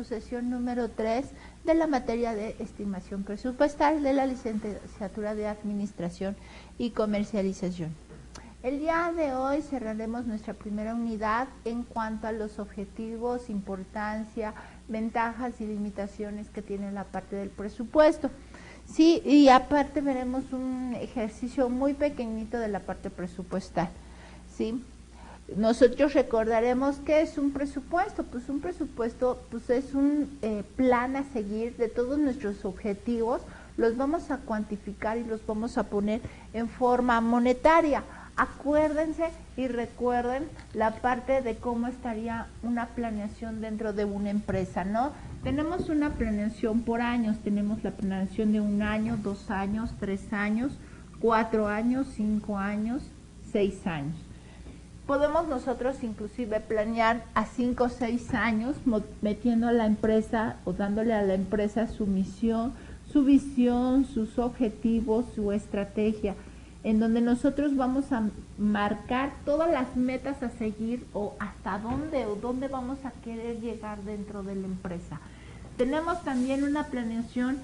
su sesión número 3 de la materia de estimación presupuestal de la licenciatura de Administración y Comercialización. El día de hoy cerraremos nuestra primera unidad en cuanto a los objetivos, importancia, ventajas y limitaciones que tiene la parte del presupuesto. Sí, y aparte veremos un ejercicio muy pequeñito de la parte presupuestal. ¿Sí? Nosotros recordaremos qué es un presupuesto. Pues un presupuesto es un plan a seguir de todos nuestros objetivos. Los vamos a cuantificar y los vamos a poner en forma monetaria. Acuérdense y recuerden la parte de cómo estaría una planeación dentro de una empresa, ¿no? Tenemos una planeación por años, tenemos la planeación de 1 año, 2 años, 3 años, 4 años, 5 años, 6 años. Podemos nosotros inclusive planear a 5 o 6 años metiendo a la empresa o dándole a la empresa su misión, su visión, sus objetivos, su estrategia, en donde nosotros vamos a marcar todas las metas a seguir o hasta dónde vamos a querer llegar dentro de la empresa. Tenemos también una planeación,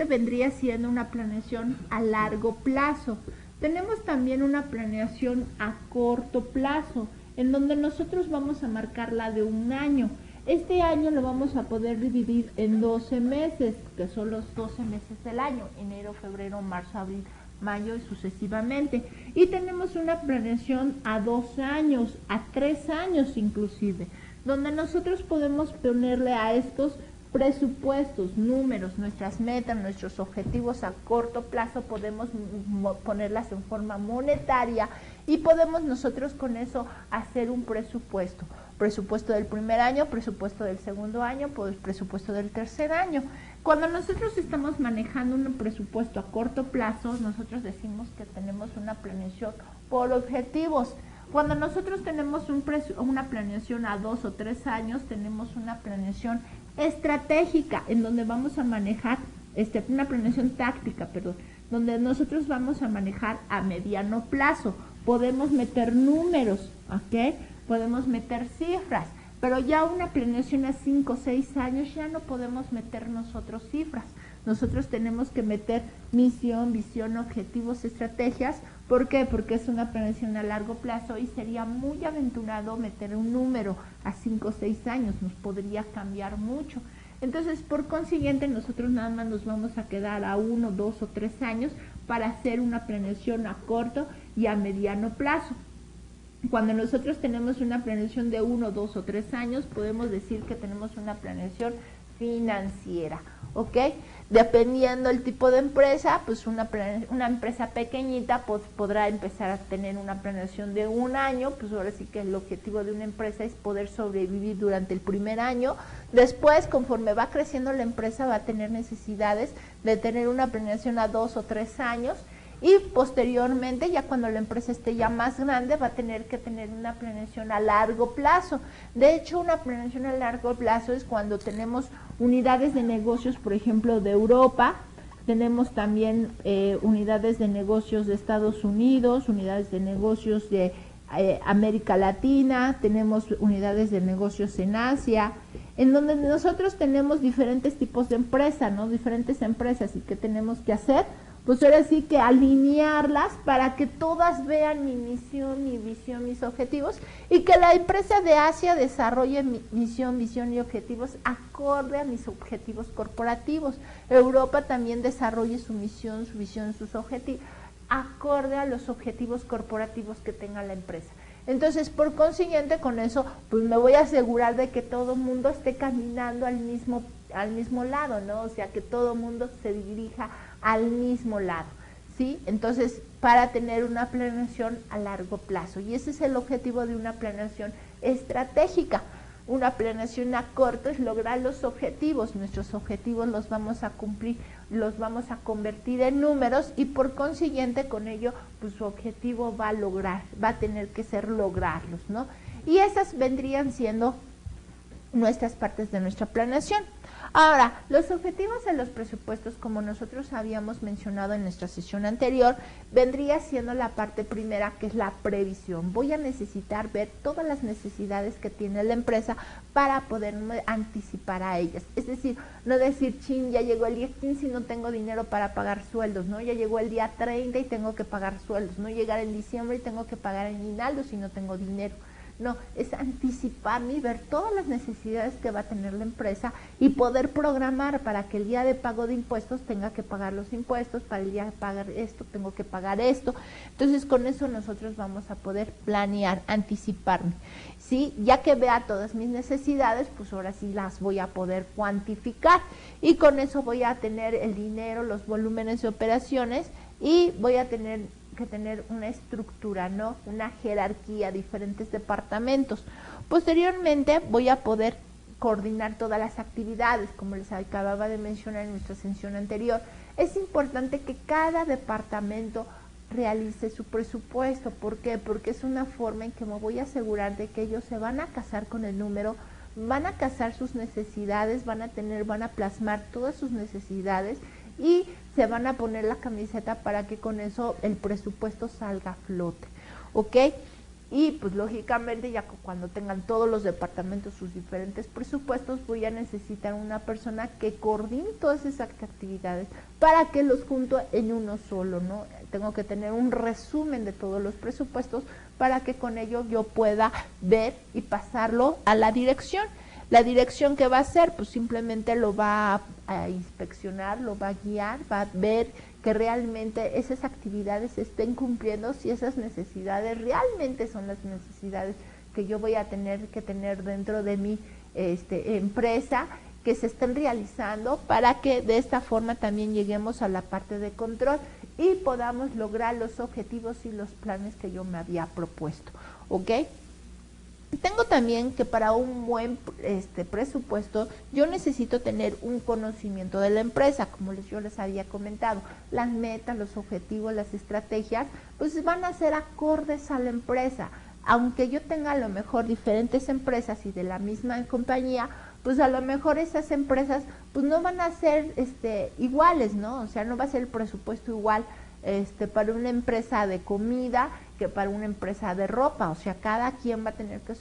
vendría siendo una planeación a largo plazo. Tenemos también una planeación a corto plazo, en donde nosotros vamos a marcar la de 1 año. Este año lo vamos a poder dividir en 12 meses, que son los 12 meses del año, enero, febrero, marzo, abril, mayo y sucesivamente. Y tenemos una planeación a 2 años, a 3 años inclusive, donde nosotros podemos ponerle a estos presupuestos, números, nuestras metas, nuestros objetivos a corto plazo, podemos ponerlas en forma monetaria y podemos nosotros con eso hacer un presupuesto. Presupuesto del primer año, presupuesto del segundo año, presupuesto del tercer año. Cuando nosotros estamos manejando un presupuesto a corto plazo, nosotros decimos que tenemos una planeación por objetivos. Cuando nosotros tenemos una planeación a 2 o 3 años, tenemos una planeación estratégica, en donde vamos a manejar, una planeación táctica, donde nosotros vamos a manejar a mediano plazo. Podemos meter números, ¿ok? Podemos meter cifras, pero ya una planeación a 5 o 6 años ya no podemos meter nosotros cifras. Nosotros tenemos que meter misión, visión, objetivos, estrategias. ¿Por qué? Porque es una planeación a largo plazo y sería muy aventurado meter un número a 5 o 6 años, nos podría cambiar mucho. Entonces, por consiguiente, nosotros nada más nos vamos a quedar a 1, 2 o 3 años para hacer una planeación a corto y a mediano plazo. Cuando nosotros tenemos una planeación de 1, 2 o 3 años, podemos decir que tenemos una planeación financiera, ¿ok? Dependiendo del tipo de empresa, pues una empresa pequeñita pues podrá empezar a tener una planeación de 1 año, pues ahora sí que el objetivo de una empresa es poder sobrevivir durante el primer año. Después, conforme va creciendo la empresa, va a tener necesidades de tener una planeación a 2 o 3 años. Y posteriormente, ya cuando la empresa esté ya más grande, va a tener que tener una planeación a largo plazo. De hecho, una planeación a largo plazo es cuando tenemos unidades de negocios, por ejemplo, de Europa, tenemos también unidades de negocios de Estados Unidos, unidades de negocios de América Latina, tenemos unidades de negocios en Asia, en donde nosotros tenemos diferentes tipos de empresas, ¿no? Diferentes empresas. ¿Y qué tenemos que hacer? Pues ahora sí que alinearlas para que todas vean mi misión, mi visión, mis objetivos, y que la empresa de Asia desarrolle mi misión, visión y objetivos acorde a mis objetivos corporativos. Europa también desarrolle su misión, su visión, sus objetivos acorde a los objetivos corporativos que tenga la empresa. Entonces, por consiguiente, con eso, pues me voy a asegurar de que todo el mundo esté caminando al mismo lado, ¿no? O sea, que todo el mundo se dirija al mismo lado, ¿sí? Entonces, para tener una planeación a largo plazo. Y ese es el objetivo de una planeación estratégica. Una planeación a corto es lograr los objetivos. Nuestros objetivos los vamos a cumplir, los vamos a convertir en números y por consiguiente con ello, pues su objetivo va a tener que ser lograrlos, ¿no? Y esas vendrían siendo nuestras partes de nuestra planeación. Ahora, los objetivos de los presupuestos, como nosotros habíamos mencionado en nuestra sesión anterior, vendría siendo la parte primera, que es la previsión. Voy a necesitar ver todas las necesidades que tiene la empresa para poderme anticipar a ellas. Es decir, no decir, chin, ya llegó el día 15 y no tengo dinero para pagar sueldos, ¿no? Ya llegó el día 30 y tengo que pagar sueldos, no llegar en diciembre y tengo que pagar aguinaldo si no tengo dinero. No, es anticiparme y ver todas las necesidades que va a tener la empresa y poder programar para que el día de pago de impuestos tenga que pagar los impuestos, para el día de pagar esto tengo que pagar esto. Entonces con eso nosotros vamos a poder planear, anticiparme, ¿sí? Ya que vea todas mis necesidades, pues ahora sí las voy a poder cuantificar y con eso voy a tener el dinero, los volúmenes de operaciones y voy a tener que tener una estructura, ¿no? Una jerarquía, diferentes departamentos. Posteriormente voy a poder coordinar todas las actividades, como les acababa de mencionar en nuestra sesión anterior. Es importante que cada departamento realice su presupuesto. ¿Por qué? Porque es una forma en que me voy a asegurar de que ellos se van a casar con el número, van a casar sus necesidades, van a plasmar todas sus necesidades y se van a poner la camiseta para que con eso el presupuesto salga a flote, ¿ok? Y pues lógicamente ya cuando tengan todos los departamentos sus diferentes presupuestos, voy a necesitar una persona que coordine todas esas actividades para que los junto en uno solo, ¿no? Tengo que tener un resumen de todos los presupuestos para que con ello yo pueda ver y pasarlo a la dirección. La dirección que va a hacer, pues simplemente lo va a inspeccionar, lo va a guiar, va a ver que realmente esas actividades se estén cumpliendo, si esas necesidades realmente son las necesidades que yo voy a tener que tener dentro de mi empresa, que se estén realizando para que de esta forma también lleguemos a la parte de control y podamos lograr los objetivos y los planes que yo me había propuesto, ¿ok? Tengo también que para un buen presupuesto yo necesito tener un conocimiento de la empresa, como yo les había comentado. Las metas, los objetivos, las estrategias, pues van a ser acordes a la empresa. Aunque yo tenga a lo mejor diferentes empresas y de la misma compañía, pues a lo mejor esas empresas pues no van a ser iguales, ¿no? O sea, no va a ser el presupuesto igual para una empresa de comida que para una empresa de ropa. O sea, cada quien va a tener que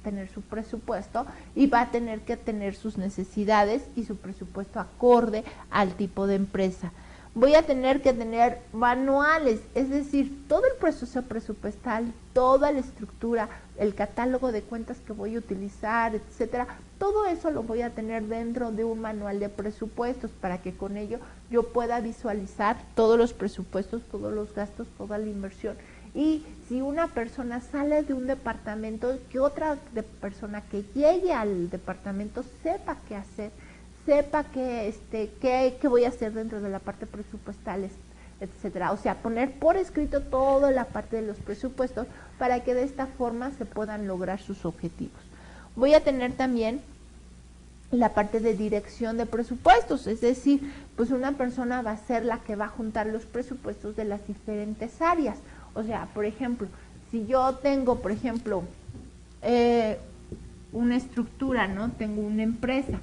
tener su presupuesto y va a tener que tener sus necesidades y su presupuesto acorde al tipo de empresa. Voy a tener que tener manuales, es decir, todo el proceso presupuestal, toda la estructura, el catálogo de cuentas que voy a utilizar, etcétera, todo eso lo voy a tener dentro de un manual de presupuestos para que con ello yo pueda visualizar todos los presupuestos, todos los gastos, toda la inversión. Y si una persona sale de un departamento, que otra persona que llegue al departamento sepa qué hacer, sepa qué voy a hacer dentro de la parte presupuestal, etcétera. O sea, poner por escrito toda la parte de los presupuestos para que de esta forma se puedan lograr sus objetivos. Voy a tener también la parte de dirección de presupuestos, es decir, pues una persona va a ser la que va a juntar los presupuestos de las diferentes áreas. O sea, por ejemplo, si yo tengo, por ejemplo, una estructura, ¿no? Tengo una empresa.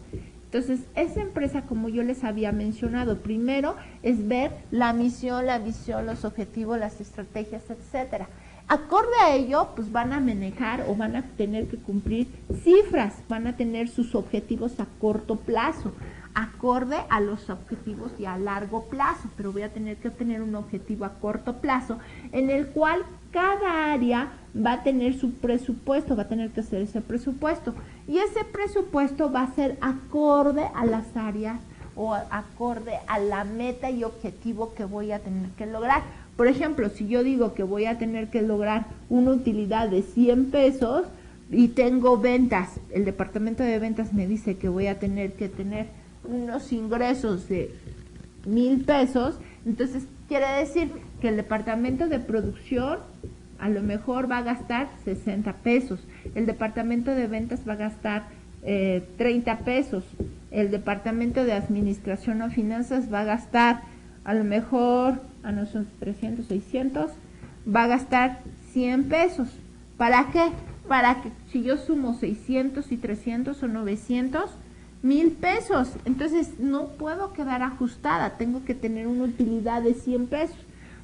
Entonces, esa empresa, como yo les había mencionado, primero es ver la misión, la visión, los objetivos, las estrategias, etcétera. Acorde a ello, pues van a manejar o van a tener que cumplir cifras, van a tener sus objetivos a corto plazo, acorde a los objetivos y a largo plazo, pero voy a tener que tener un objetivo a corto plazo en el cual cada área va a tener su presupuesto, va a tener que hacer ese presupuesto y ese presupuesto va a ser acorde a las áreas o acorde a la meta y objetivo que voy a tener que lograr. Por ejemplo, si yo digo que voy a tener que lograr una utilidad de 100 pesos y tengo ventas, el departamento de ventas me dice que voy a tener que tener unos ingresos de 1,000 pesos, entonces quiere decir que el departamento de producción a lo mejor va a gastar 60 pesos, el departamento de ventas va a gastar 30 pesos, el departamento de administración o finanzas va a gastar a lo mejor, no son 300, 600, va a gastar 100 pesos. ¿Para qué? Para que si yo sumo 600 y 300 o 900, 1,000 pesos. Entonces no puedo quedar ajustada, tengo que tener una utilidad de 100 pesos.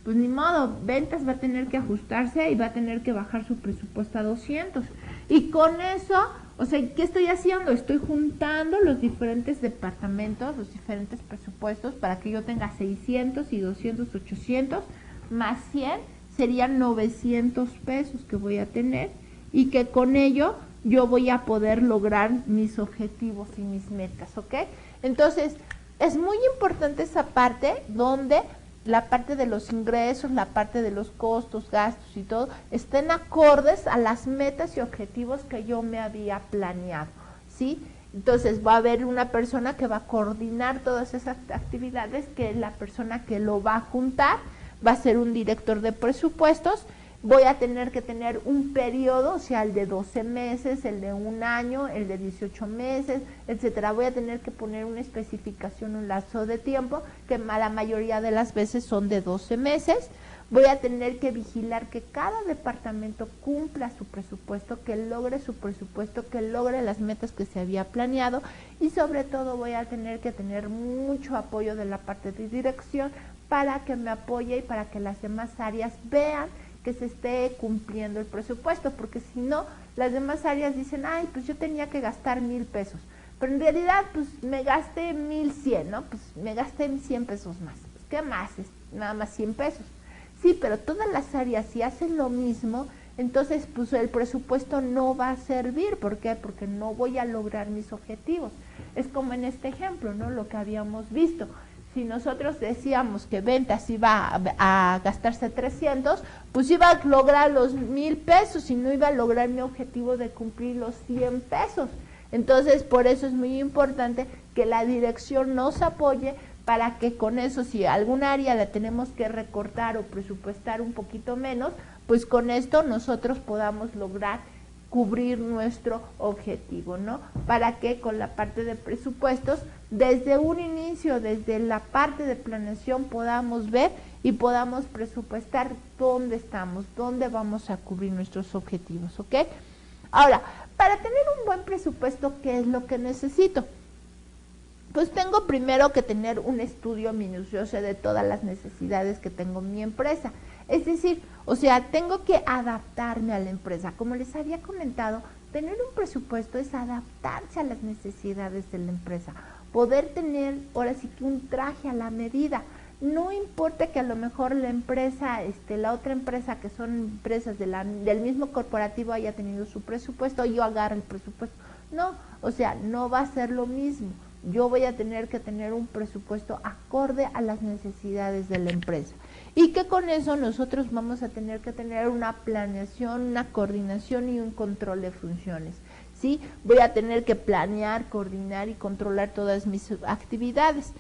Pues ni modo, ventas va a tener que ajustarse y va a tener que bajar su presupuesto a 200. Y con eso, o sea, ¿qué estoy haciendo? Estoy juntando los diferentes departamentos, los diferentes presupuestos para que yo tenga 600 y 200, 800, más 100 serían 900 pesos que voy a tener y que con ello yo voy a poder lograr mis objetivos y mis metas, ¿ok? Entonces, es muy importante esa parte donde la parte de los ingresos, la parte de los costos, gastos y todo, estén acordes a las metas y objetivos que yo me había planeado, ¿sí? Entonces va a haber una persona que va a coordinar todas esas actividades, que es la persona que lo va a juntar, va a ser un director de presupuestos. Voy a tener que tener un periodo, o sea, el de 12 meses, el de un año, el de 18 meses, etcétera. Voy a tener que poner una especificación, un lazo de tiempo, que la mayoría de las veces son de 12 meses. Voy a tener que vigilar que cada departamento cumpla su presupuesto, que logre su presupuesto, que logre las metas que se había planeado, y sobre todo voy a tener que tener mucho apoyo de la parte de dirección para que me apoye y para que las demás áreas vean que se esté cumpliendo el presupuesto, porque si no, las demás áreas dicen, ay, pues yo tenía que gastar 1,000 pesos, pero en realidad, pues me gasté 1,100, ¿no? Pues me gasté 100 pesos más. Pues, ¿qué más? Es nada más 100 pesos. Sí, pero todas las áreas, si hacen lo mismo, entonces, pues el presupuesto no va a servir. ¿Por qué? Porque no voy a lograr mis objetivos. Es como en este ejemplo, ¿no? Lo que habíamos visto. Si nosotros decíamos que ventas iba a gastarse 300, pues iba a lograr los 1,000 pesos y no iba a lograr mi objetivo de cumplir los 100 pesos. Entonces, por eso es muy importante que la dirección nos apoye para que con eso, si alguna área la tenemos que recortar o presupuestar un poquito menos, pues con esto nosotros podamos lograr cubrir nuestro objetivo, ¿no? Para que con la parte de presupuestos, desde un inicio, desde la parte de planeación, podamos ver y podamos presupuestar dónde estamos, dónde vamos a cubrir nuestros objetivos, ¿ok? Ahora, para tener un buen presupuesto, ¿qué es lo que necesito? Pues tengo primero que tener un estudio minucioso de todas las necesidades que tengo en mi empresa. Es decir, o sea, tengo que adaptarme a la empresa. Como les había comentado, tener un presupuesto es adaptarse a las necesidades de la empresa. Poder tener, ahora sí que un traje a la medida. No importa que a lo mejor la empresa, la otra empresa, que son empresas del mismo corporativo, haya tenido su presupuesto, yo agarro el presupuesto. No, o sea, no va a ser lo mismo. Yo voy a tener que tener un presupuesto acorde a las necesidades de la empresa. Y que con eso nosotros vamos a tener que tener una planeación, una coordinación y un control de funciones, ¿sí? Voy a tener que planear, coordinar y controlar todas mis actividades.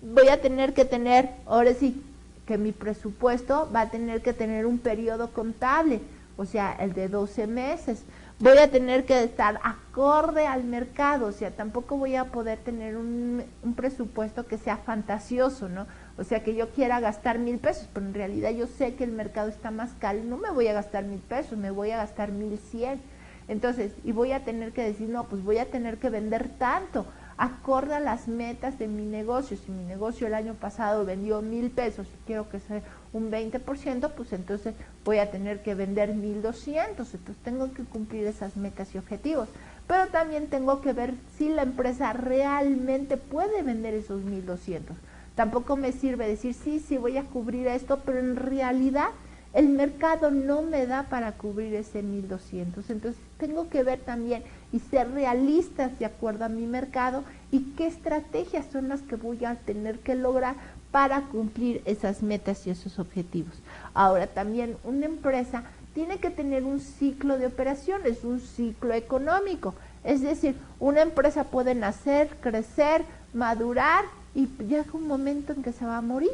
Voy a tener que tener, ahora sí, que mi presupuesto va a tener que tener un periodo contable, o sea, el de 12 meses. Voy a tener que estar acorde al mercado, o sea, tampoco voy a poder tener un presupuesto que sea fantasioso, ¿no? O sea, que yo quiera gastar 1,000 pesos, pero en realidad yo sé que el mercado está más caro y no me voy a gastar 1,000 pesos, me voy a gastar 1,100. Entonces, y voy a tener que decir, no, pues voy a tener que vender tanto, acorde a las metas de mi negocio. Si mi negocio el año pasado vendió 1,000 pesos y quiero que sea un 20%, pues entonces voy a tener que vender 1,200. Entonces tengo que cumplir esas metas y objetivos. Pero también tengo que ver si la empresa realmente puede vender esos 1,200. Tampoco me sirve decir, sí, voy a cubrir esto, pero en realidad el mercado no me da para cubrir ese 1,200. Entonces tengo que ver también y ser realistas de acuerdo a mi mercado y qué estrategias son las que voy a tener que lograr para cumplir esas metas y esos objetivos. Ahora también una empresa tiene que tener un ciclo de operaciones, un ciclo económico. Es decir, una empresa puede nacer, crecer, madurar y llega un momento en que se va a morir.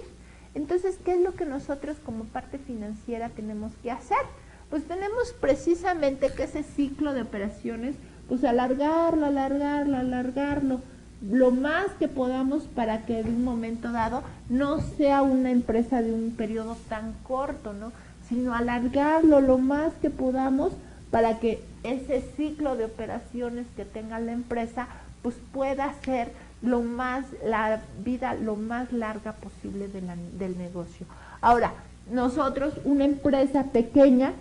Entonces, ¿qué es lo que nosotros como parte financiera tenemos que hacer? Pues tenemos precisamente que ese ciclo de operaciones, pues alargarlo, lo más que podamos para que en un momento dado no sea una empresa de un periodo tan corto, ¿no? Sino alargarlo lo más que podamos para que ese ciclo de operaciones que tenga la empresa pues pueda ser la vida lo más larga posible del negocio. Ahora, nosotros, una empresa pequeña,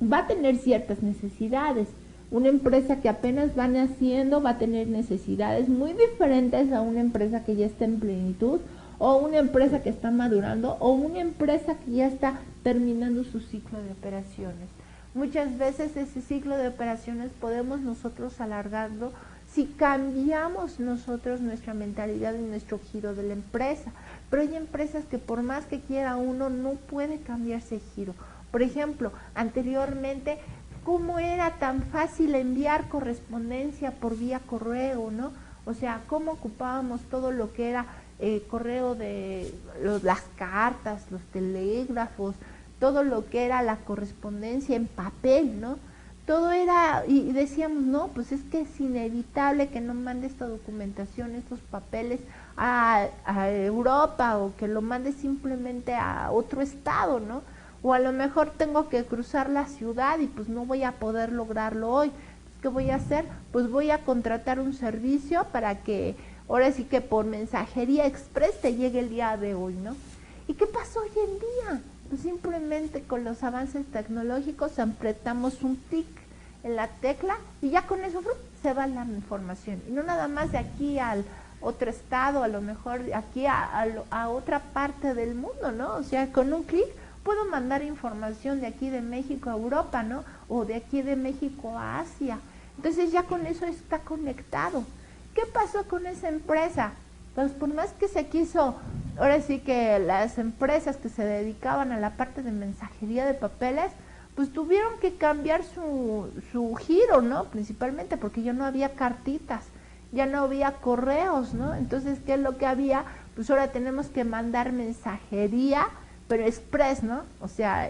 va a tener ciertas necesidades. Una empresa que apenas va naciendo va a tener necesidades muy diferentes a una empresa que ya está en plenitud, o una empresa que está madurando, o una empresa que ya está terminando su ciclo de operaciones. Muchas veces ese ciclo de operaciones podemos nosotros alargarlo si cambiamos nosotros nuestra mentalidad y nuestro giro de la empresa. Pero hay empresas que por más que quiera uno no puede cambiar ese giro. Por ejemplo, anteriormente, ¿cómo era tan fácil enviar correspondencia por vía correo, no? O sea, ¿cómo ocupábamos todo lo que era correo de las cartas, los telégrafos, todo lo que era la correspondencia en papel, ¿no? Todo era, y decíamos, no, pues es que es inevitable que no mande esta documentación, estos papeles a Europa, o que lo mande simplemente a otro estado, ¿no? O a lo mejor tengo que cruzar la ciudad y pues no voy a poder lograrlo hoy. ¿Qué voy a hacer? Pues voy a contratar un servicio para que ahora sí que por mensajería express te llegue el día de hoy, ¿no? ¿Y qué pasó hoy en día? Pues simplemente con los avances tecnológicos apretamos un tic en la tecla y ya con eso se va la información. Y no nada más de aquí al otro estado, a lo mejor de aquí a otra parte del mundo, ¿no? O sea, con un clic puedo mandar información de aquí de México a Europa, ¿no? O de aquí de México a Asia. Entonces ya con eso está conectado. ¿Qué pasó con esa empresa? Pues por más que se quiso, ahora sí que las empresas que se dedicaban a la parte de mensajería de papeles, pues tuvieron que cambiar su giro, ¿no? Principalmente porque ya no había cartitas, ya no había correos, ¿no? Entonces, ¿qué es lo que había? Pues ahora tenemos que mandar mensajería, pero express, ¿no? O sea,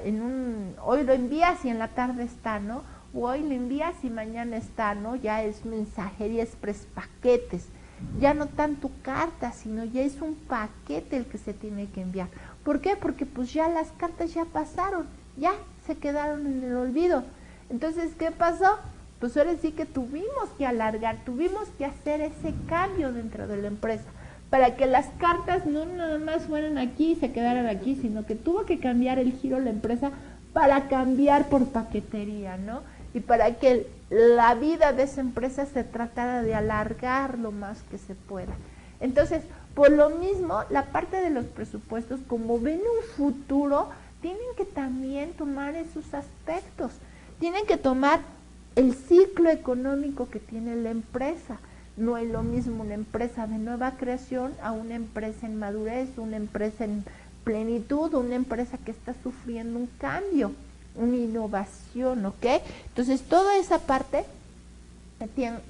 hoy lo envías y en la tarde está, ¿no? O hoy lo envías y mañana está, ¿no? Ya es mensajería express, paquetes. Ya no tanto cartas, sino ya es un paquete el que se tiene que enviar. ¿Por qué? Porque pues ya las cartas ya pasaron, ya se quedaron en el olvido. Entonces, ¿qué pasó? Pues ahora sí que tuvimos que alargar, tuvimos que hacer ese cambio dentro de la empresa, para que las cartas no nada más fueran aquí y se quedaran aquí, sino que tuvo que cambiar el giro de la empresa para cambiar por paquetería, ¿no? Y para que la vida de esa empresa se tratara de alargar lo más que se pueda. Entonces, por lo mismo, la parte de los presupuestos, como ven un futuro, tienen que también tomar esos aspectos. Tienen que tomar el ciclo económico que tiene la empresa. No es lo mismo una empresa de nueva creación a una empresa en madurez, una empresa en plenitud, una empresa que está sufriendo un cambio, una innovación, ¿ok? Entonces, toda esa parte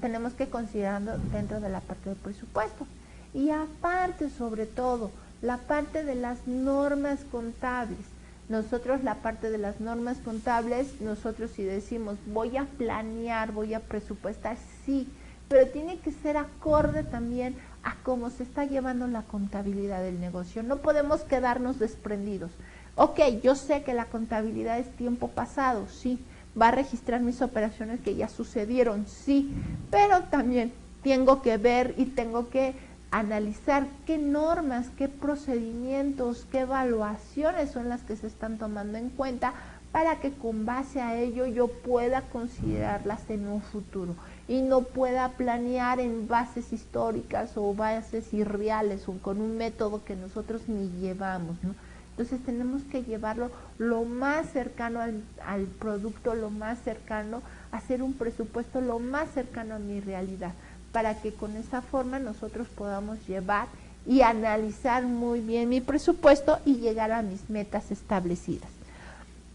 tenemos que considerarlo dentro de la parte del presupuesto. Y aparte, sobre todo, la parte de las normas contables. Nosotros, la parte de las normas contables, nosotros si decimos voy a planear, voy a presupuestar, sí, pero tiene que ser acorde también a cómo se está llevando la contabilidad del negocio. No podemos quedarnos desprendidos. Ok, yo sé que la contabilidad es tiempo pasado, sí, va a registrar mis operaciones que ya sucedieron, sí, pero también tengo que ver y tengo que analizar qué normas, qué procedimientos, qué evaluaciones son las que se están tomando en cuenta para que con base a ello yo pueda considerarlas en un futuro y no pueda planear en bases históricas o bases irreales o con un método que nosotros ni llevamos, ¿no? Entonces tenemos que llevarlo lo más cercano al producto, lo más cercano, hacer un presupuesto lo más cercano a mi realidad, para que con esa forma nosotros podamos llevar y analizar muy bien mi presupuesto y llegar a mis metas establecidas.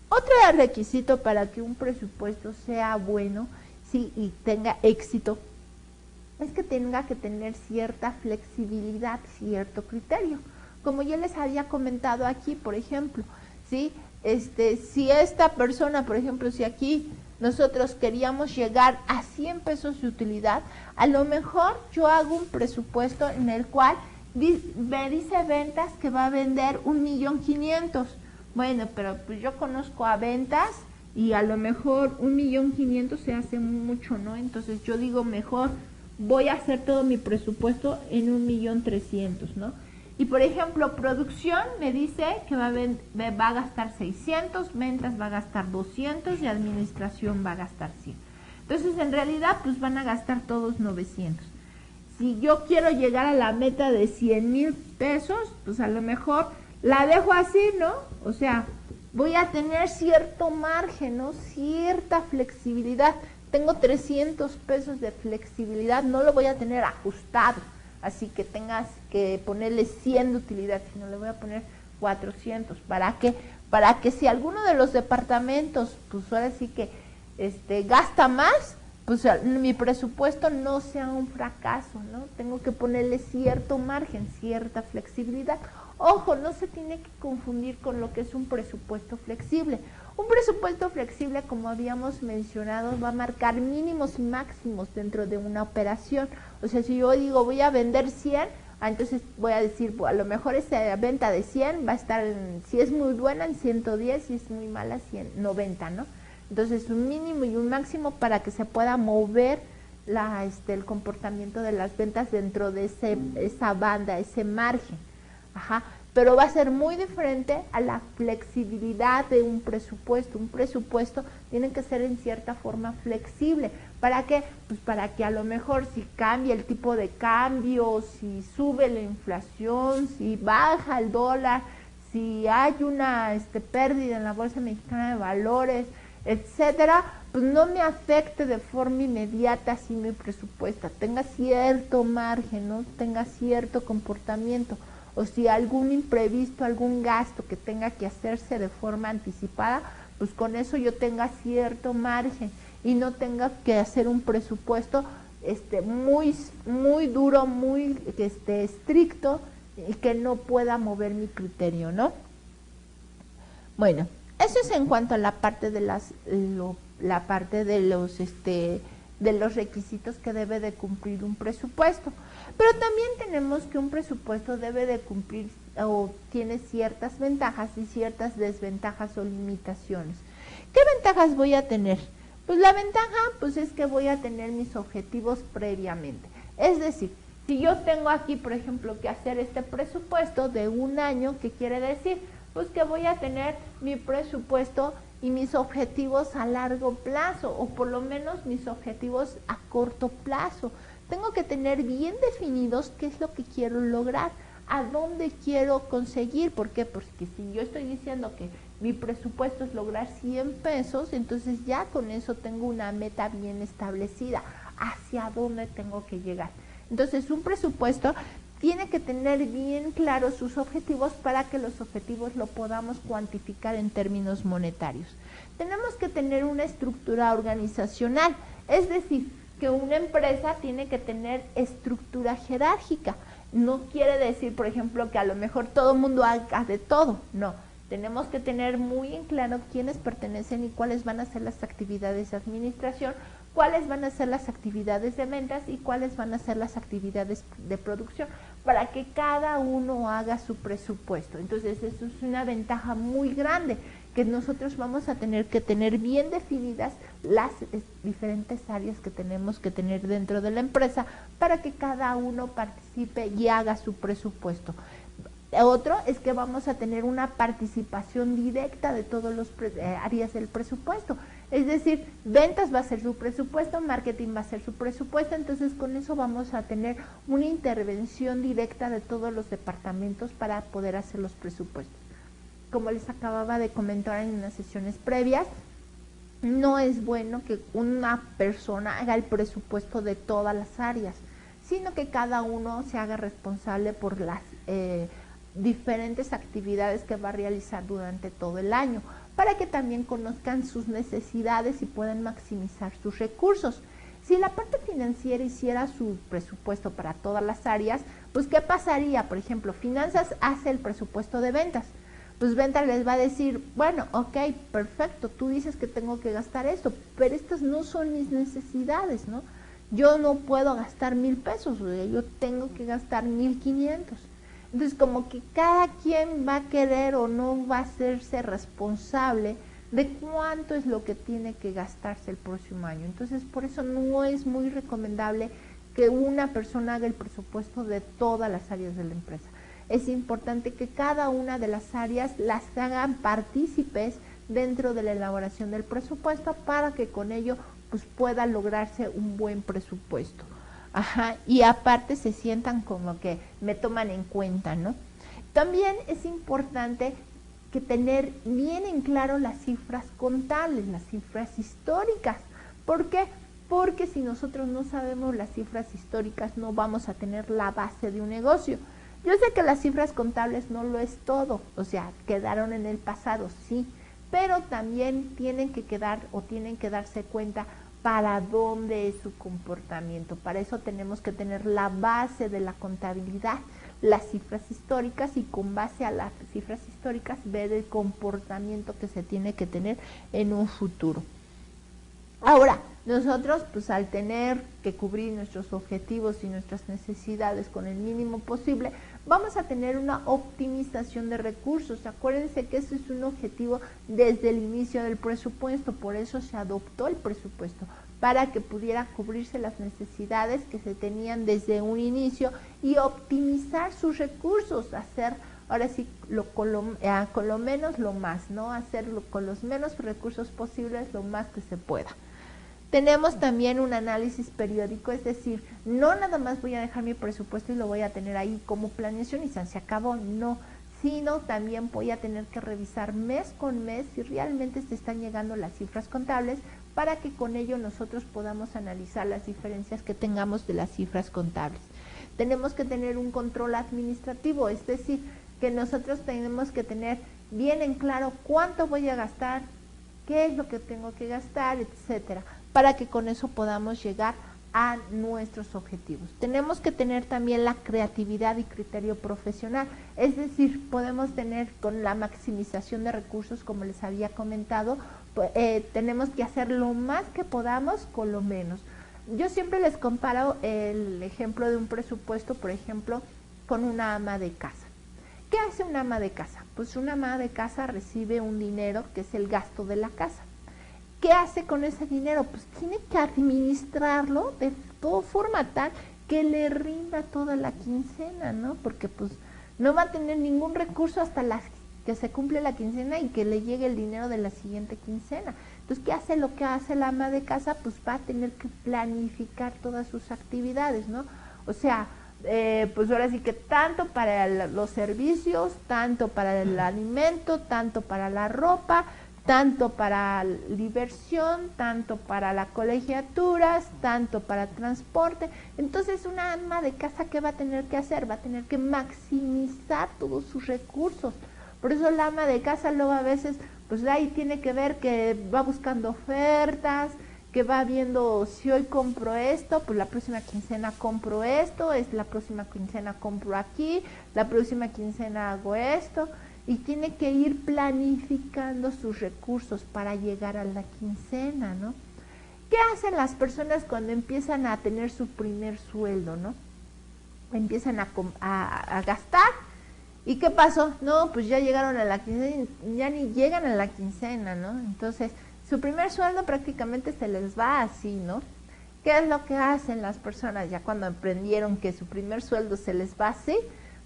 Otro requisito para que un presupuesto sea bueno, sí, y tenga éxito, es que tenga que tener cierta flexibilidad, cierto criterio. Como yo les había comentado aquí, por ejemplo, ¿sí? Si esta persona, por ejemplo, si aquí nosotros queríamos llegar a 100 pesos de utilidad, a lo mejor yo hago un presupuesto en el cual me dice ventas que va a vender 1.500.000. Bueno, pero pues yo conozco a ventas y a lo mejor 1.500.000 se hace mucho, ¿no? Entonces yo digo mejor voy a hacer todo mi presupuesto en 1.300.000, ¿no? Y por ejemplo, producción me dice que va a gastar 600, ventas va a gastar 200 y administración va a gastar 100. Entonces, en realidad, pues van a gastar todos 900. Si yo quiero llegar a la meta de 100,000 pesos, pues a lo mejor la dejo así, ¿no? O sea, voy a tener cierto margen, ¿no? Cierta flexibilidad. Tengo 300 pesos de flexibilidad, no lo voy a tener ajustado. Así que tengas que ponerle 100 de utilidad, sino le voy a poner 400. ¿Para qué? Para que si alguno de los departamentos, pues ahora sí que gasta más, pues mi presupuesto no sea un fracaso, ¿no? Tengo que ponerle cierto margen, cierta flexibilidad. Ojo, no se tiene que confundir con lo que es un presupuesto flexible. Un presupuesto flexible, como habíamos mencionado, va a marcar mínimos y máximos dentro de una operación. O sea, si yo digo voy a vender 100, entonces voy a decir, a lo mejor esa venta de 100 va a estar, si es muy buena, en 110, si es muy mala, 90, ¿no? Entonces, un mínimo y un máximo para que se pueda mover el comportamiento de las ventas dentro de esa banda, ese margen. Ajá. Pero va a ser muy diferente a la flexibilidad de un presupuesto. Un presupuesto tiene que ser en cierta forma flexible. ¿Para qué? Pues para que a lo mejor si cambia el tipo de cambio, si sube la inflación, si baja el dólar, si hay una pérdida en la Bolsa Mexicana de Valores, etcétera, pues no me afecte de forma inmediata si mi presupuesto tenga cierto margen, ¿no? Tenga cierto comportamiento. O si algún imprevisto, algún gasto que tenga que hacerse de forma anticipada, pues con eso yo tenga cierto margen y no tenga que hacer un presupuesto muy duro, muy estricto y que no pueda mover mi criterio, ¿no? Bueno, eso es en cuanto a la parte de los requisitos que debe de cumplir un presupuesto. Pero también tenemos que un presupuesto debe de cumplir o tiene ciertas ventajas y ciertas desventajas o limitaciones. ¿Qué ventajas voy a tener? Pues la ventaja pues es que voy a tener mis objetivos previamente. Es decir, si yo tengo aquí, por ejemplo, que hacer este presupuesto de un año, ¿qué quiere decir? Pues que voy a tener mi presupuesto y mis objetivos a largo plazo, o por lo menos mis objetivos a corto plazo. Tengo que tener bien definidos qué es lo que quiero lograr, a dónde quiero conseguir. ¿Por qué? Porque si yo estoy diciendo que mi presupuesto es lograr 100 pesos, entonces ya con eso tengo una meta bien establecida, hacia dónde tengo que llegar. Entonces un presupuesto tiene que tener bien claros sus objetivos para que los objetivos lo podamos cuantificar en términos monetarios. Tenemos que tener una estructura organizacional, es decir, que una empresa tiene que tener estructura jerárquica. No quiere decir, por ejemplo, que a lo mejor todo el mundo haga de todo, no. Tenemos que tener muy en claro quiénes pertenecen y cuáles van a ser las actividades de administración, cuáles van a ser las actividades de ventas y cuáles van a ser las actividades de producción, para que cada uno haga su presupuesto. Entonces, eso es una ventaja muy grande, que nosotros vamos a tener que tener bien definidas las diferentes áreas que tenemos que tener dentro de la empresa para que cada uno participe y haga su presupuesto. Otro es que vamos a tener una participación directa de todas las áreas del presupuesto. Es decir, ventas va a ser su presupuesto, marketing va a ser su presupuesto, entonces con eso vamos a tener una intervención directa de todos los departamentos para poder hacer los presupuestos. Como les acababa de comentar en unas sesiones previas, no es bueno que una persona haga el presupuesto de todas las áreas, sino que cada uno se haga responsable por las diferentes actividades que va a realizar durante todo el año, para que también conozcan sus necesidades y puedan maximizar sus recursos. Si la parte financiera hiciera su presupuesto para todas las áreas, pues ¿qué pasaría? Por ejemplo, finanzas hace el presupuesto de ventas. Pues ventas les va a decir, bueno, ok, perfecto, tú dices que tengo que gastar esto, pero estas no son mis necesidades, ¿no? Yo no puedo gastar 1,000 pesos, yo tengo que gastar 1,500. Entonces, como que cada quien va a querer o no va a hacerse responsable de cuánto es lo que tiene que gastarse el próximo año. Entonces, por eso no es muy recomendable que una persona haga el presupuesto de todas las áreas de la empresa. Es importante que cada una de las áreas las hagan partícipes dentro de la elaboración del presupuesto para que con ello pues pueda lograrse un buen presupuesto. Ajá, y aparte se sientan como que me toman en cuenta, ¿no? También es importante que tener bien en claro las cifras contables, las cifras históricas. ¿Por qué? Porque si nosotros no sabemos las cifras históricas no vamos a tener la base de un negocio. Yo sé que las cifras contables no lo es todo, o sea, quedaron en el pasado, sí, pero también tienen que quedar o tienen que darse cuenta para dónde es su comportamiento. Para eso tenemos que tener la base de la contabilidad, las cifras históricas, y con base a las cifras históricas ver el comportamiento que se tiene que tener en un futuro. Ahora, nosotros pues al tener que cubrir nuestros objetivos y nuestras necesidades con el mínimo posible, vamos a tener una optimización de recursos. Acuérdense que eso es un objetivo desde el inicio del presupuesto, por eso se adoptó el presupuesto, para que pudiera cubrirse las necesidades que se tenían desde un inicio y optimizar sus recursos, hacer ahora sí con lo menos lo más, ¿no? Hacerlo con los menos recursos posibles lo más que se pueda. Tenemos también un análisis periódico, es decir, no nada más voy a dejar mi presupuesto y lo voy a tener ahí como planeación y se acabó, no, sino también voy a tener que revisar mes con mes si realmente se están llegando las cifras contables para que con ello nosotros podamos analizar las diferencias que tengamos de las cifras contables. Tenemos que tener un control administrativo, es decir, que nosotros tenemos que tener bien en claro cuánto voy a gastar, qué es lo que tengo que gastar, etcétera, para que con eso podamos llegar a nuestros objetivos. Tenemos que tener también la creatividad y criterio profesional, es decir, podemos tener con la maximización de recursos, como les había comentado, tenemos que hacer lo más que podamos con lo menos. Yo siempre les comparo el ejemplo de un presupuesto, por ejemplo, con una ama de casa. ¿Qué hace una ama de casa? Pues una ama de casa recibe un dinero que es el gasto de la casa. ¿Qué hace con ese dinero? Pues tiene que administrarlo de toda forma tal que le rinda toda la quincena, ¿no? Porque pues no va a tener ningún recurso hasta que se cumple la quincena y que le llegue el dinero de la siguiente quincena. Entonces, ¿qué hace lo que hace la ama de casa? Pues va a tener que planificar todas sus actividades, ¿no? O sea, pues ahora sí que tanto para los servicios, tanto para el alimento, tanto para la ropa, tanto para diversión, tanto para las colegiaturas, tanto para transporte. Entonces una ama de casa, ¿qué va a tener que hacer? Va a tener que maximizar todos sus recursos. Por eso la ama de casa luego a veces, pues ahí tiene que ver que va buscando ofertas, que va viendo si hoy compro esto, pues la próxima quincena compro esto, la próxima quincena compro aquí, la próxima quincena hago esto, y tiene que ir planificando sus recursos para llegar a la quincena, ¿no? ¿Qué hacen las personas cuando empiezan a tener su primer sueldo, no? Empiezan a gastar. ¿Y qué pasó? No, pues ya llegaron a la quincena, ya ni llegan a la quincena, ¿no? Entonces, su primer sueldo prácticamente se les va así, ¿no? ¿Qué es lo que hacen las personas ya cuando aprendieron que su primer sueldo se les va así?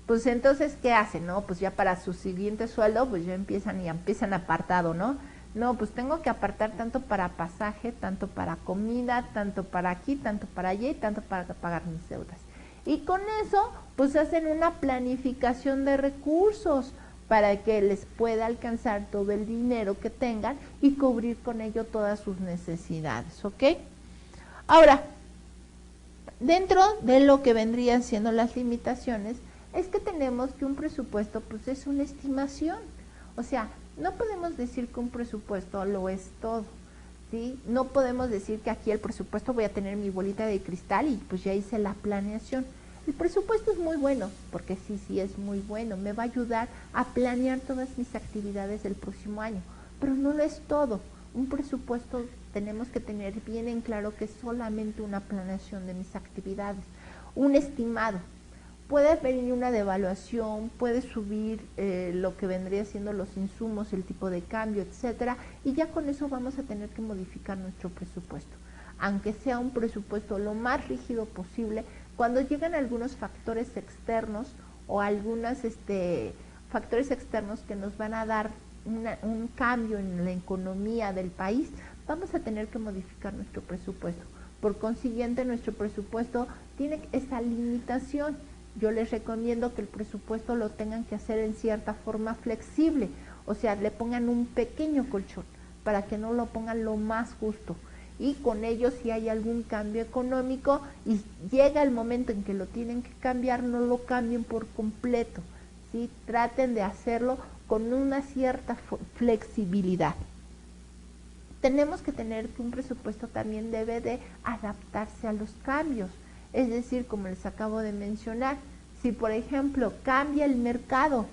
Pues entonces, ¿qué hacen? No, pues ya para su siguiente sueldo, pues ya empiezan apartado, ¿no? No, pues tengo que apartar tanto para pasaje, tanto para comida, tanto para aquí, tanto para allá y tanto para pagar mis deudas. Y con eso, pues hacen una planificación de recursos para que les pueda alcanzar todo el dinero que tengan y cubrir con ello todas sus necesidades, ¿ok? Ahora, dentro de lo que vendrían siendo las limitaciones, es que tenemos que un presupuesto pues es una estimación. O sea, no podemos decir que un presupuesto lo es todo, ¿sí? No podemos decir que aquí el presupuesto voy a tener mi bolita de cristal y pues ya hice la planeación. El presupuesto es muy bueno, porque sí es muy bueno, me va a ayudar a planear todas mis actividades del próximo año, pero no lo es todo. Un presupuesto tenemos que tener bien en claro que es solamente una planeación de mis actividades, un estimado. Puede venir una devaluación, puede subir lo que vendría siendo los insumos, el tipo de cambio, etcétera, y ya con eso vamos a tener que modificar nuestro presupuesto. aunque sea un presupuesto lo más rígido posible, cuando llegan algunos factores externos o algunos factores externos que nos van a dar un cambio en la economía del país, vamos a tener que modificar nuestro presupuesto. Por consiguiente, nuestro presupuesto tiene esa limitación. Yo les recomiendo que el presupuesto lo tengan que hacer en cierta forma flexible, o sea, le pongan un pequeño colchón para que no lo pongan lo más justo. Y con ello, si hay algún cambio económico y llega el momento en que lo tienen que cambiar, no lo cambien por completo, ¿sí? Traten de hacerlo con una cierta flexibilidad. Tenemos que tener que un presupuesto también debe de adaptarse a los cambios. Es decir, como les acabo de mencionar, si por ejemplo cambia el mercado,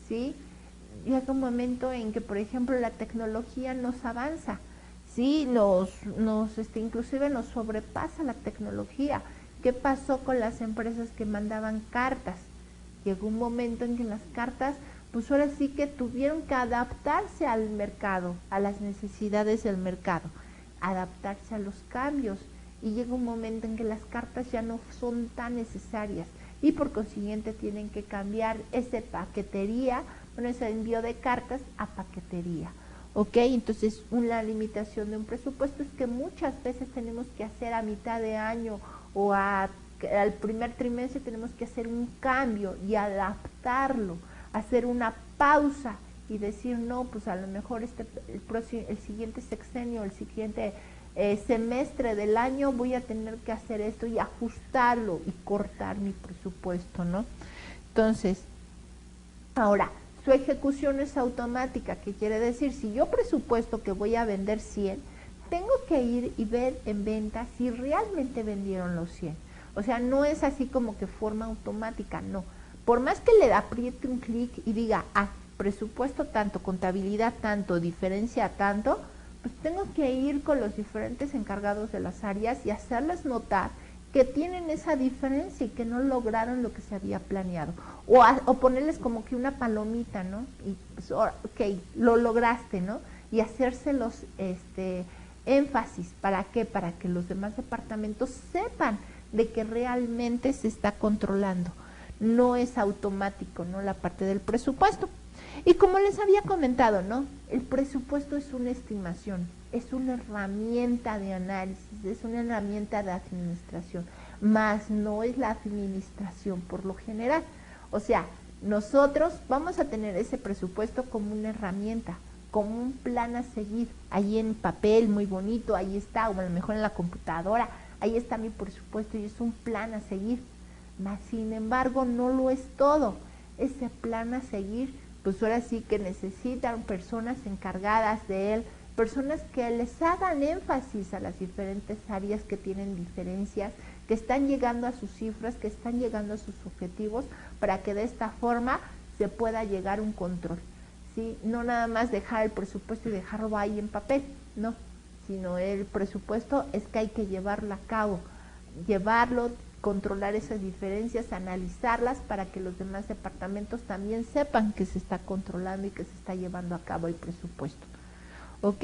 ¿sí? Llega un momento en que, por ejemplo, la tecnología nos avanza, ¿sí? Inclusive nos sobrepasa la tecnología. ¿Qué pasó con las empresas que mandaban cartas? Llegó un momento en que las cartas, pues ahora sí que tuvieron que adaptarse al mercado, a las necesidades del mercado, adaptarse a los cambios. Y llega un momento en que las cartas ya no son tan necesarias y por consiguiente tienen que cambiar ese envío de cartas a paquetería. ¿Ok? Entonces, una limitación de un presupuesto es que muchas veces tenemos que hacer a mitad de año o al primer trimestre tenemos que hacer un cambio y adaptarlo, hacer una pausa y decir, no, pues a lo mejor el siguiente sexenio, el siguiente semestre del año voy a tener que hacer esto y ajustarlo y cortar mi presupuesto, ¿no? Entonces, ahora, su ejecución es automática, que quiere decir, si yo presupuesto que voy a vender 100, tengo que ir y ver en venta si realmente vendieron los 100. O sea, no es así como que forma automática, no. Por más que le apriete un clic y diga, presupuesto tanto, contabilidad tanto, diferencia tanto, pues tengo que ir con los diferentes encargados de las áreas y hacerles notar que tienen esa diferencia y que no lograron lo que se había planeado. O ponerles como que una palomita, ¿no? Y pues, ok, lo lograste, ¿no? Y hacérselos énfasis. ¿Para qué? Para que los demás departamentos sepan de que realmente se está controlando. No es automático, ¿no? La parte del presupuesto. Y como les había comentado, ¿no? El presupuesto es una estimación, es una herramienta de análisis, es una herramienta de administración, más no es la administración por lo general. O sea, nosotros vamos a tener ese presupuesto como una herramienta, como un plan a seguir, ahí en papel muy bonito, ahí está, o a lo mejor en la computadora, ahí está mi presupuesto y es un plan a seguir, más sin embargo no lo es todo. Ese plan a seguir, pues ahora sí que necesitan personas encargadas de él, personas que les hagan énfasis a las diferentes áreas que tienen diferencias, que están llegando a sus cifras, que están llegando a sus objetivos, para que de esta forma se pueda llegar a un control, ¿sí? No nada más dejar el presupuesto y dejarlo ahí en papel, no, sino el presupuesto es que hay que llevarlo a cabo, controlar esas diferencias, analizarlas para que los demás departamentos también sepan que se está controlando y que se está llevando a cabo el presupuesto. ¿Ok?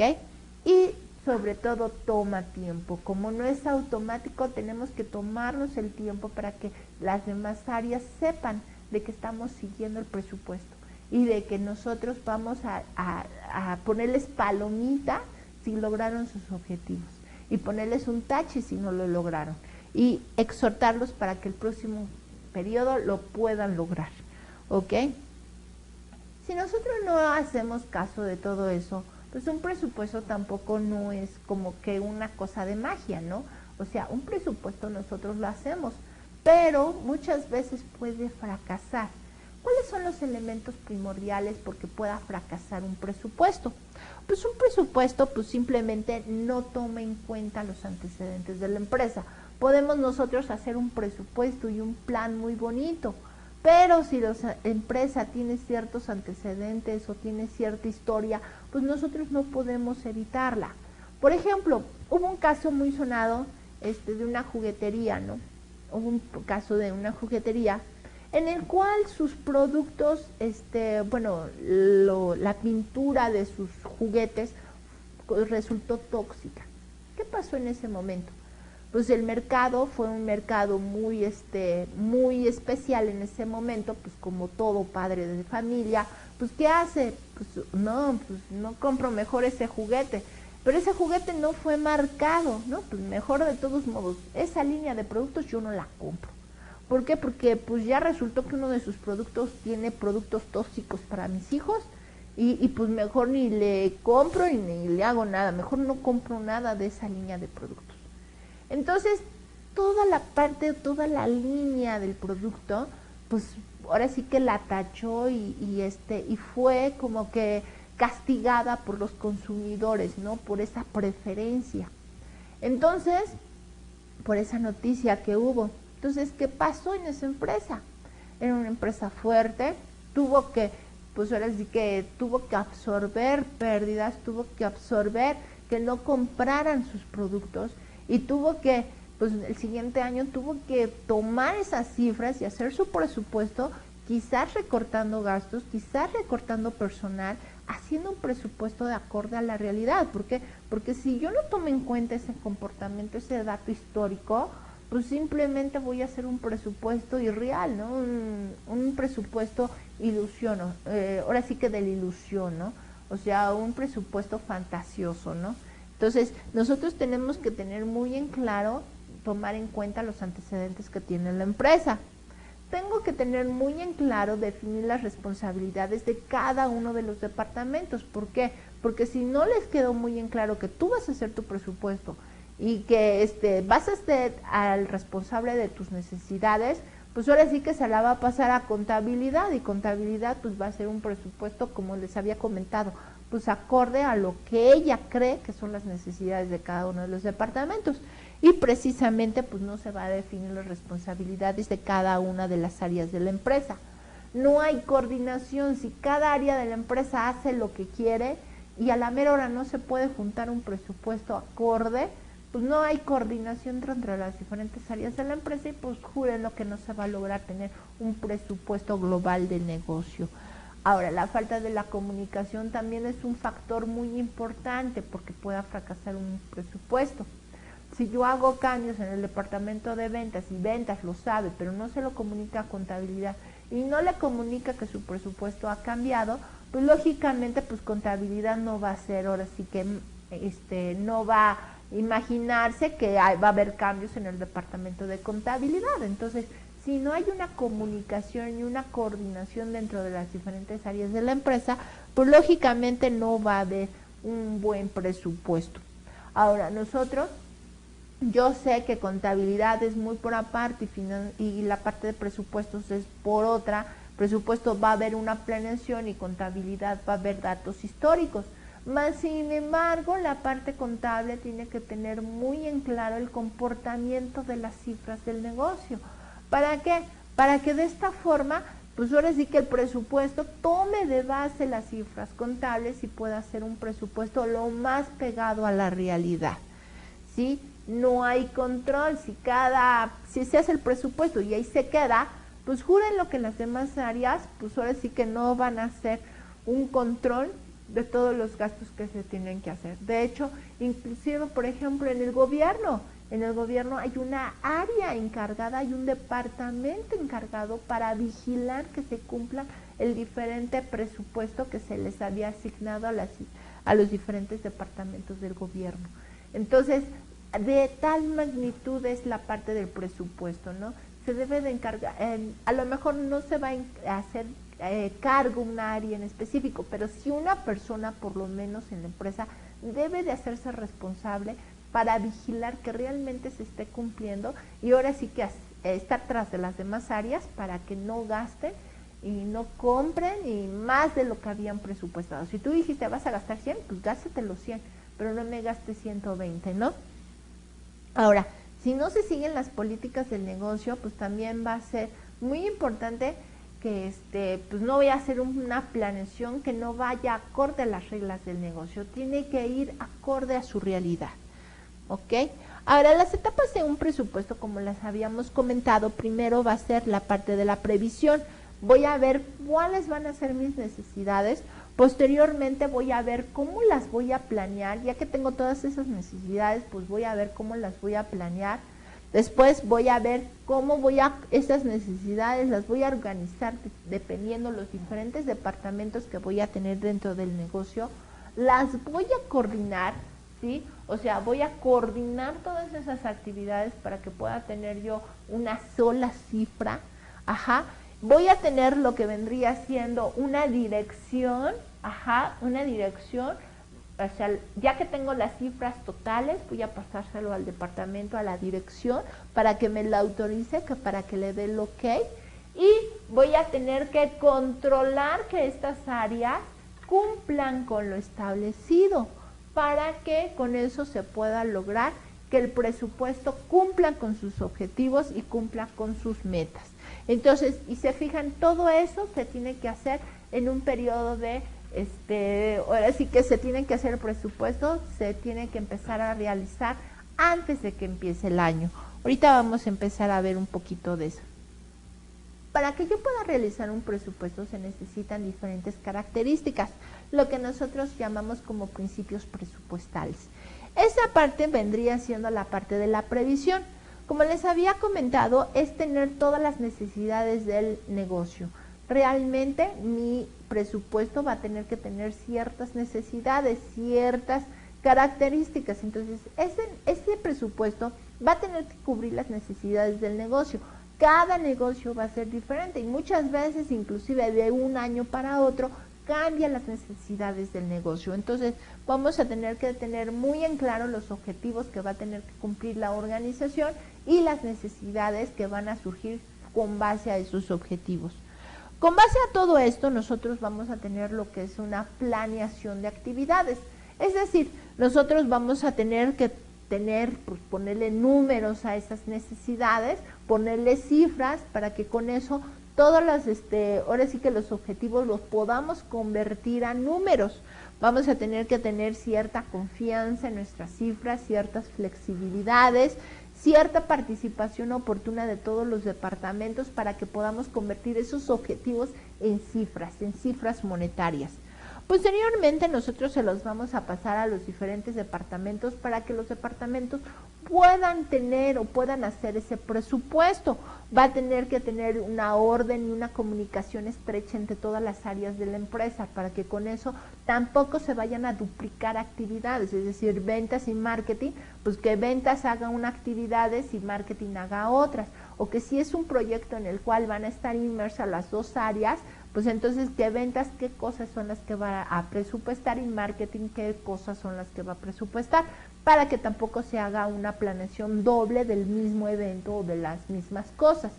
Y sobre todo toma tiempo. Como no es automático, tenemos que tomarnos el tiempo para que las demás áreas sepan de que estamos siguiendo el presupuesto y de que nosotros vamos a ponerles palomita si lograron sus objetivos y ponerles un tache si no lo lograron, y exhortarlos para que el próximo periodo lo puedan lograr. ¿Ok? Si nosotros no hacemos caso de todo eso, pues un presupuesto tampoco no es como que una cosa de magia, ¿no? O sea, un presupuesto nosotros lo hacemos, pero muchas veces puede fracasar. ¿Cuáles son los elementos primordiales porque pueda fracasar un presupuesto? Pues un presupuesto pues simplemente no toma en cuenta los antecedentes de la empresa. Podemos nosotros hacer un presupuesto y un plan muy bonito, pero si la empresa tiene ciertos antecedentes o tiene cierta historia, pues nosotros no podemos evitarla. Por ejemplo, hubo un caso muy sonado de una juguetería, ¿no? Hubo un caso de una juguetería en el cual sus productos, la pintura de sus juguetes resultó tóxica. ¿Qué pasó en ese momento? Pues el mercado fue un mercado muy especial en ese momento, pues como todo padre de familia, pues ¿qué hace? Pues no compro mejor ese juguete, pero ese juguete no fue marcado, ¿no? Pues mejor de todos modos, esa línea de productos yo no la compro. ¿Por qué? Porque pues ya resultó que uno de sus productos tiene productos tóxicos para mis hijos y pues mejor ni le compro y ni le hago nada, mejor no compro nada de esa línea de productos. Entonces, toda la parte, toda la línea del producto, pues ahora sí que la tachó y fue como que castigada por los consumidores, ¿no? Por esa preferencia. Entonces, por esa noticia que hubo. Entonces, ¿qué pasó en esa empresa? Era una empresa fuerte, pues ahora sí que tuvo que absorber pérdidas, tuvo que absorber que no compraran sus productos y pues el siguiente año tuvo que tomar esas cifras y hacer su presupuesto, quizás recortando gastos, quizás recortando personal, haciendo un presupuesto de acorde a la realidad. ¿Por qué? Porque si yo no tomo en cuenta ese comportamiento, ese dato histórico, pues simplemente voy a hacer un presupuesto irreal, ¿no? Un presupuesto ilusión, ahora sí que de la ilusión, ¿no? O sea, un presupuesto fantasioso, ¿no? Entonces, nosotros tenemos que tener muy en claro, tomar en cuenta los antecedentes que tiene la empresa. Tengo que tener muy en claro, definir las responsabilidades de cada uno de los departamentos. ¿Por qué? Porque si no les quedó muy en claro que tú vas a hacer tu presupuesto y que vas a ser al responsable de tus necesidades, pues ahora sí que se la va a pasar a contabilidad, y contabilidad pues va a ser un presupuesto, como les había comentado, pues acorde a lo que ella cree que son las necesidades de cada uno de los departamentos, y precisamente pues no se va a definir las responsabilidades de cada una de las áreas de la empresa. No hay coordinación. Si cada área de la empresa hace lo que quiere y a la mera hora no se puede juntar un presupuesto acorde, pues no hay coordinación entre las diferentes áreas de la empresa, y pues juren lo que no se va a lograr tener un presupuesto global de negocio. Ahora, la falta de la comunicación también es un factor muy importante porque pueda fracasar un presupuesto. Si yo hago cambios en el departamento de ventas y ventas lo sabe, pero no se lo comunica a contabilidad y no le comunica que su presupuesto ha cambiado, pues lógicamente pues contabilidad no va a hacer, ahora sí que no va a imaginarse que va a haber cambios en el departamento de contabilidad. Entonces, si no hay una comunicación y una coordinación dentro de las diferentes áreas de la empresa, pues lógicamente no va a haber un buen presupuesto. Ahora, yo sé que contabilidad es muy por aparte y la parte de presupuestos es por otra. Presupuesto va a haber una planeación y contabilidad va a haber datos históricos. Más sin embargo, la parte contable tiene que tener muy en claro el comportamiento de las cifras del negocio. ¿Para qué? Para que de esta forma, pues ahora sí que el presupuesto tome de base las cifras contables y pueda hacer un presupuesto lo más pegado a la realidad, ¿sí? No hay control. Si se hace el presupuesto y ahí se queda, pues juren lo que las demás áreas, pues ahora sí que no van a hacer un control de todos los gastos que se tienen que hacer. De hecho, inclusive, por ejemplo, en el gobierno hay una área encargada, hay un departamento encargado para vigilar que se cumpla el diferente presupuesto que se les había asignado a los diferentes departamentos del gobierno. Entonces, de tal magnitud es la parte del presupuesto, ¿no? Se debe de encargar, a lo mejor no se va a hacer cargo un área en específico, pero sí una persona, por lo menos en la empresa, debe de hacerse responsable para vigilar que realmente se esté cumpliendo, y ahora sí que estar tras de las demás áreas para que no gasten y no compren y más de lo que habían presupuestado. Si tú dijiste vas a gastar 100, pues gástete los 100, pero no me gastes 120, ¿no? Ahora, si no se siguen las políticas del negocio, pues también va a ser muy importante que pues no voy a hacer una planeación que no vaya acorde a las reglas del negocio, tiene que ir acorde a su realidad, ¿ok? Ahora, las etapas de un presupuesto, como las habíamos comentado, primero va a ser la parte de la previsión. Voy a ver cuáles van a ser mis necesidades, Posteriormente voy a ver cómo las voy a planear, ya que tengo todas esas necesidades, pues voy a ver cómo las voy a planear. Después voy a ver cómo esas necesidades las voy a organizar dependiendo los diferentes departamentos que voy a tener dentro del negocio. Las voy a coordinar, ¿sí? O sea, voy a coordinar todas esas actividades para que pueda tener yo una sola cifra. Ajá. Voy a tener lo que vendría siendo una dirección, una dirección, o sea, ya que tengo las cifras totales, voy a pasárselo al departamento, a la dirección, para que me la autorice, para que le dé el ok, y voy a tener que controlar que estas áreas cumplan con lo establecido, para que con eso se pueda lograr que el presupuesto cumpla con sus objetivos y cumpla con sus metas. Entonces, y se fijan, todo eso se tiene que hacer en un periodo de, ahora sí que se tiene que hacer el presupuesto, se tiene que empezar a realizar antes de que empiece el año. Ahorita vamos a empezar a ver un poquito de eso. Para que yo pueda realizar un presupuesto se necesitan diferentes características, lo que nosotros llamamos como principios presupuestales. Esa parte vendría siendo la parte de la previsión. Como les había comentado, es tener todas las necesidades del negocio. Realmente mi presupuesto va a tener que tener ciertas necesidades, ciertas características. Entonces, ese presupuesto va a tener que cubrir las necesidades del negocio. Cada negocio va a ser diferente y muchas veces, inclusive de un año para otro, cambian las necesidades del negocio. Entonces, vamos a tener que tener muy en claro los objetivos que va a tener que cumplir la organización y las necesidades que van a surgir con base a esos objetivos. Con base a todo esto, nosotros vamos a tener lo que es una planeación de actividades. Es decir, nosotros vamos a tener que pues, ponerle números a esas necesidades, ponerle cifras para que con eso todos los, ahora sí que los objetivos los podamos convertir a números. Vamos a tener que tener cierta confianza en nuestras cifras, ciertas flexibilidades, cierta participación oportuna de todos los departamentos para que podamos convertir esos objetivos en cifras monetarias. Posteriormente nosotros se los vamos a pasar a los diferentes departamentos para que los departamentos puedan tener o puedan hacer ese presupuesto. Va a tener que tener una orden y una comunicación estrecha entre todas las áreas de la empresa para que con eso tampoco se vayan a duplicar actividades, es decir, ventas y marketing, pues que ventas haga unas actividades y marketing haga otras, o que si es un proyecto en el cual van a estar inmersas las dos áreas, pues entonces que ventas qué cosas son las que va a presupuestar y marketing qué cosas son las que va a presupuestar, para que tampoco se haga una planeación doble del mismo evento o de las mismas cosas.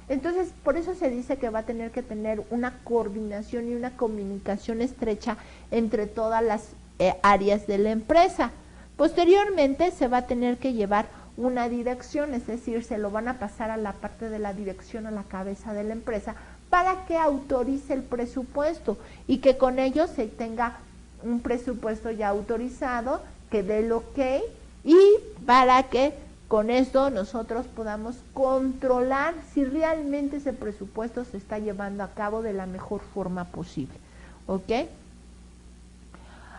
Entonces, por eso se dice que va a tener que tener una coordinación y una comunicación estrecha entre todas las áreas de la empresa. Posteriormente se va a tener que llevar una dirección, es decir, se lo van a pasar a la parte de la dirección, a la cabeza de la empresa, para que autorice el presupuesto y que con ello se tenga un presupuesto ya autorizado, que dé el ok, y para que con esto nosotros podamos controlar si realmente ese presupuesto se está llevando a cabo de la mejor forma posible. ¿Ok?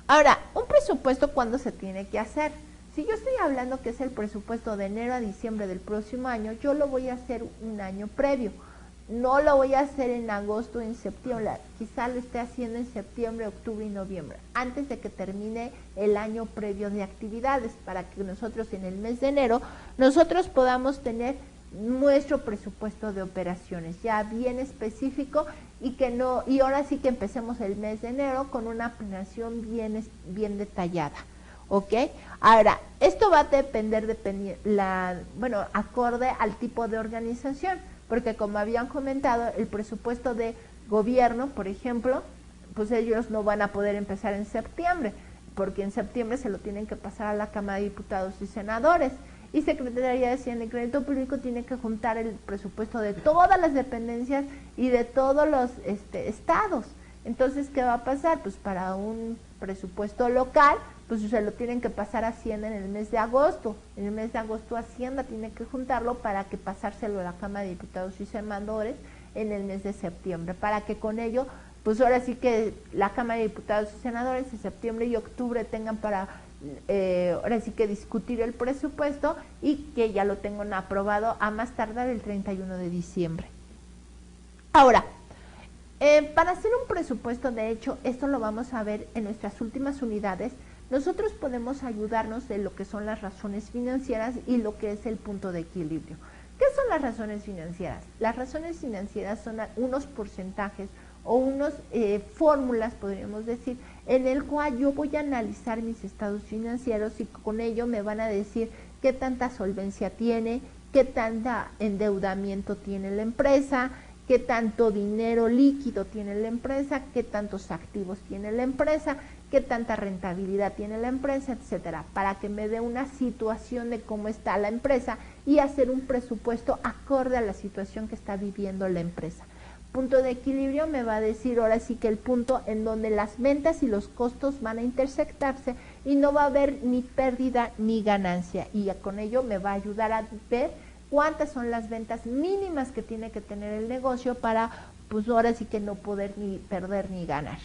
Ahora, un presupuesto, ¿cuándo se tiene que hacer? Si yo estoy hablando que es el presupuesto de enero a diciembre del próximo año, yo lo voy a hacer un año previo. No lo voy a hacer en agosto o en septiembre, quizá lo esté haciendo en septiembre, octubre y noviembre, antes de que termine el año previo de actividades, para que nosotros en el mes de enero, nosotros podamos tener nuestro presupuesto de operaciones ya bien específico y ahora sí que empecemos el mes de enero con una planeación bien detallada. ¿Ok? Ahora, esto va a depender acorde al tipo de organización, porque como habían comentado, el presupuesto de gobierno, por ejemplo, pues ellos no van a poder empezar en septiembre, porque en septiembre se lo tienen que pasar a la Cámara de Diputados y Senadores, y Secretaría de Hacienda y Crédito Público tiene que juntar el presupuesto de todas las dependencias y de todos los estados. Entonces, ¿qué va a pasar? Pues para un presupuesto local, pues se lo tienen que pasar a Hacienda en el mes de agosto. En el mes de agosto Hacienda tiene que juntarlo para que pasárselo a la Cámara de Diputados y Senadores en el mes de septiembre, para que con ello pues ahora sí que la Cámara de Diputados y Senadores en septiembre y octubre tengan para ahora sí que discutir el presupuesto y que ya lo tengan aprobado a más tardar el 31 de diciembre. Ahora, para hacer un presupuesto, de hecho, esto lo vamos a ver en nuestras últimas unidades, nosotros podemos ayudarnos de lo que son las razones financieras y lo que es el punto de equilibrio. ¿Qué son las razones financieras? Las razones financieras son unos porcentajes o unas fórmulas, podríamos decir, en el cual yo voy a analizar mis estados financieros y con ello me van a decir qué tanta solvencia tiene, qué tanta endeudamiento tiene la empresa, qué tanto dinero líquido tiene la empresa, qué tantos activos tiene la empresa, qué tanta rentabilidad tiene la empresa, etcétera, para que me dé una situación de cómo está la empresa y hacer un presupuesto acorde a la situación que está viviendo la empresa. Punto de equilibrio me va a decir ahora sí que el punto en donde las ventas y los costos van a intersectarse y no va a haber ni pérdida ni ganancia, y ya con ello me va a ayudar a ver cuántas son las ventas mínimas que tiene que tener el negocio para, pues ahora sí que no poder ni perder ni ganar.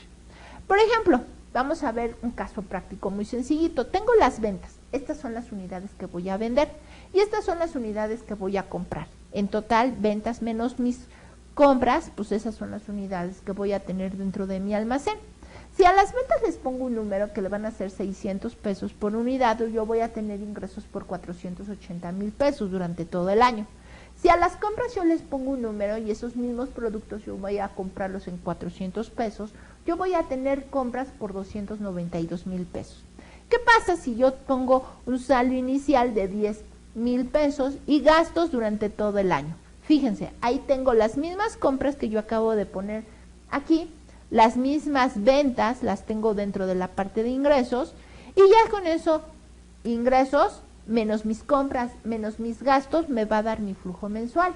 Por ejemplo, vamos a ver un caso práctico muy sencillito. Tengo las ventas, estas son las unidades que voy a vender y estas son las unidades que voy a comprar. En total, ventas menos mis compras, pues esas son las unidades que voy a tener dentro de mi almacén. Si a las ventas les pongo un número que le van a hacer 600 pesos por unidad, yo voy a tener ingresos por 480,000 pesos durante todo el año. Si a las compras yo les pongo un número y esos mismos productos yo voy a comprarlos en 400 pesos, yo voy a tener compras por 292,000 pesos. ¿Qué pasa si yo pongo un saldo inicial de 10,000 pesos y gastos durante todo el año? Fíjense, ahí tengo las mismas compras que yo acabo de poner aquí, las mismas ventas las tengo dentro de la parte de ingresos y ya con eso, ingresos menos mis compras, menos mis gastos, me va a dar mi flujo mensual.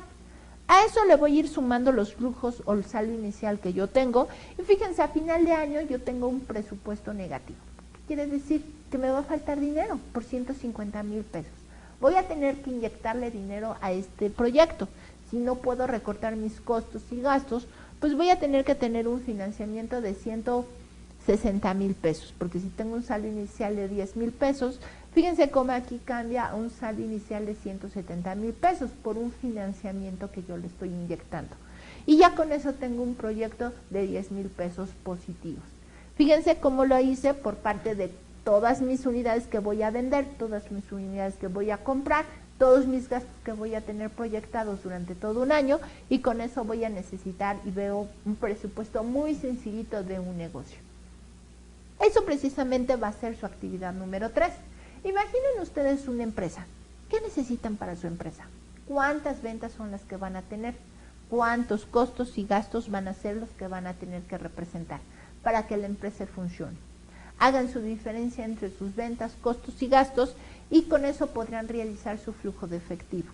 A eso le voy a ir sumando los flujos o el saldo inicial que yo tengo y fíjense, a final de año yo tengo un presupuesto negativo. Quiere decir que me va a faltar dinero por 150,000 pesos. Voy a tener que inyectarle dinero a este proyecto. Si no puedo recortar mis costos y gastos, pues voy a tener que tener un financiamiento de 160,000 pesos, porque si tengo un saldo inicial de 10,000 pesos, fíjense cómo aquí cambia a un saldo inicial de 170,000 pesos por un financiamiento que yo le estoy inyectando. Y ya con eso tengo un proyecto de 10,000 pesos positivos. Fíjense cómo lo hice por parte de todas mis unidades que voy a vender, todas mis unidades que voy a comprar, todos mis gastos que voy a tener proyectados durante todo un año, y con eso voy a necesitar y veo un presupuesto muy sencillito de un negocio. Eso precisamente va a ser su actividad número 3. Imaginen ustedes una empresa. ¿Qué necesitan para su empresa? ¿Cuántas ventas son las que van a tener? ¿Cuántos costos y gastos van a ser los que van a tener que representar para que la empresa funcione? Hagan su diferencia entre sus ventas, costos y gastos y con eso podrán realizar su flujo de efectivo.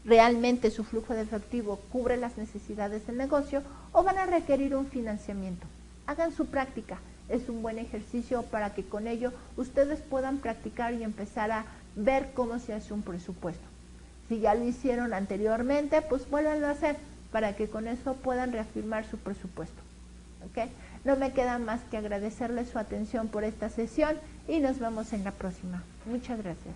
¿Realmente su flujo de efectivo cubre las necesidades del negocio o van a requerir un financiamiento? Hagan su práctica. Es un buen ejercicio para que con ello ustedes puedan practicar y empezar a ver cómo se hace un presupuesto. Si ya lo hicieron anteriormente, pues vuélvanlo a hacer para que con eso puedan reafirmar su presupuesto. ¿Okay? No me queda más que agradecerles su atención por esta sesión y nos vemos en la próxima. Muchas gracias.